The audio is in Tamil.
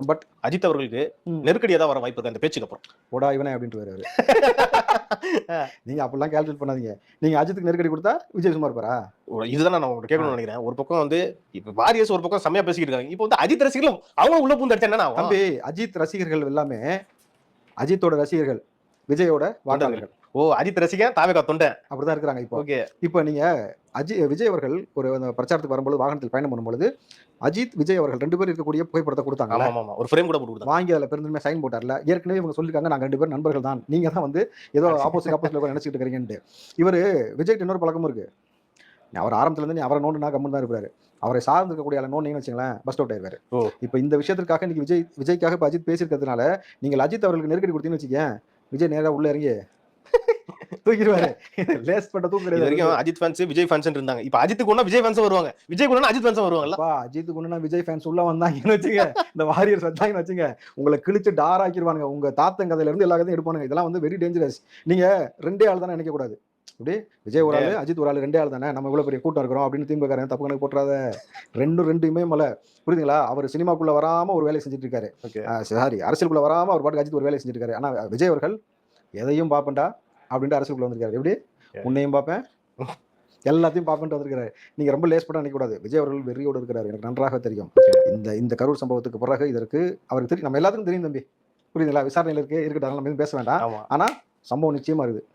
பட் அஜித் அவர்களுக்கு நெருக்கடியா தான் வர வாய்ப்பு இருக்கு அந்த பேச்சுக்கு அப்புறம். போடா இவனே அப்படின்ட்டு வருவாரு. நீங்க அப்படிலாம் கால்குலேட் பண்ணாதீங்க. நீங்க அஜித்துக்கு நெருக்கடி கொடுத்தா விஜய் சும்மா இருப்பாரா? இதுதான் நான் உங்களுக்கு கேட்கணும்னு நினைக்கிறேன். ஒரு பக்கம் வந்து இப்ப வாரியர்ஸ் ஒரு பக்கம் செம்மையா பேசிக்கிட்டு இருக்காங்க. இப்போ வந்து அஜித் ரசிகர்களும் அவங்க உள்ள பூந்து அடிச்சா என்ன ஆகும்? தம்பி, அஜித் ரசிகர்கள் எல்லாமே அஜித்தோட ரசிகர்கள், விஜயோட வாக்காளர்கள். ஓ, அஜித் ரசிகன் தாவேகா தொண்டன் அப்படிதான் இருக்கிறாங்க இப்போ. ஓகே. இப்போ நீங்க விஜய் அவர்கள் ஒரு பிரச்சாரத்துக்கு வரும்போது வாகனத்தில் பயணம் பண்ணும்போது அஜித் விஜய் அவர்கள் 2 பேரும் இருக்கக்கூடிய புகைப்படத்தை கொடுத்தாங்க. ஆமா, ஒரு ஃப்ரேம் கூட போட்டு கொடுத்தாங்க. வாங்கி அதில் பெருந்தன்மையா சைன் போட்டார்ல. ஏற்கனவே இவங்க சொல்லிருக்காங்க நாங்க 2 பேரும் நண்பர்கள் தான், நீங்க தான் வந்து ஏதோ ஆப்போசிட்ல நினைச்சிட்டு இருக்கீங்கன்ட்டு. இவரு விஜய்க்கு இன்னொரு பழக்கமும் இருக்கு. அவர் ஆரம்பத்துல இருந்து அவரை நோண்டுனா கம்மன் தான் இருப்பாரு. அவரை சார்ந்து இருக்கக்கூடிய நோண்டிங்கன்னு வச்சுங்களேன், பஸ்ட் அவுட் ஆயிருவாரு. இப்போ இந்த விஷயத்திற்காக இன்னைக்கு விஜய்க்காக இப்போ அஜித் பேசியிருக்கிறதுனால நீங்கள் அஜித் அவர்களுக்கு நெருக்கடி கொடுத்தீங்கன்னு வச்சுக்கேன், விஜய் நேரா உள்ள இறங்கி தூக்கிடுவாரு. லேஸ் பண்ண தூக்கிடுவாரு. வரைக்கும் அஜித் ஃபேன்ஸ் விஜய் ஃபேன்ஸ் இருந்தாங்க. இப்போ அஜித்துக்கு ஒண்ணா விஜய் ஃபேன்ஸ் வருவாங்க, விஜய்க்கு ஒண்ணா அஜித் ஃபேன்ஸ் வருவாங்கல்ல. அஜித்துக்கு ஒண்ணா விஜய் ஃபேன்ஸ் உள்ள வந்தாங்கன்னு வச்சுங்க, இந்த வாரியர்ஸ் வந்தாங்கன்னு வச்சுங்க, உங்களை கிழிச்சு டார் ஆக்கிடுவானுங்க. உங்க தாத்தன் கதையில இருந்து எல்லா கதையும் எடுப்பானுங்க. இதெல்லாம் வந்து வெரி டேஞ்சரஸ். நீங்க 2 ஆள் தானே நினைக்க கூடாது. அப்படி விஜய் ஒரு ஆளு, அஜித் ஒரு ஆளு, 2 ஆள் தானே, நம்ம இவ்வளவு பெரிய கூட்டம் இருக்கிறோம் அப்படின்னு திமுக தப்பு கணக்கு போட்டுறாத. ரெண்டுமே மலை, புரியுதுங்களா? அவர் சினிமாக்குள்ள வராம ஒரு வேலையை செஞ்சுட்டு இருக்காரு. சாரி, அரசியலுக்குள்ள வராம அவர் பாட்டுக்கு அஜித் ஒரு வேலையை செஞ்சுட்டு இருக்காரு. ஆனா விஜய் அவர்கள் எதையும் பாப்பண்டா அப்படின்ட்டு அரசுக்குள்ள வந்திருக்காரு. எப்படி உன்னையும் பார்ப்பேன் எல்லாத்தையும் பார்ப்பேன்ட்டு வந்திருக்காரு. நீங்க ரொம்ப லேஸ் பண்ண நினைக்க கூடாது. விஜய் அவர்கள் வெறியோடு இருக்கிறார், எனக்கு நன்றாக தெரியும். இந்த கரூர் சம்பவத்துக்கு பிறகு இதற்கு அவருக்கு தெரியும், நம்ம எல்லாத்துக்கும் தெரியும் தம்பி, புரியுதுங்களா? விசாரணையில் இருக்கட்டும், நம்ம பேச வேண்டாம். ஆனா சம்பவம் நிச்சயமா இருக்குது.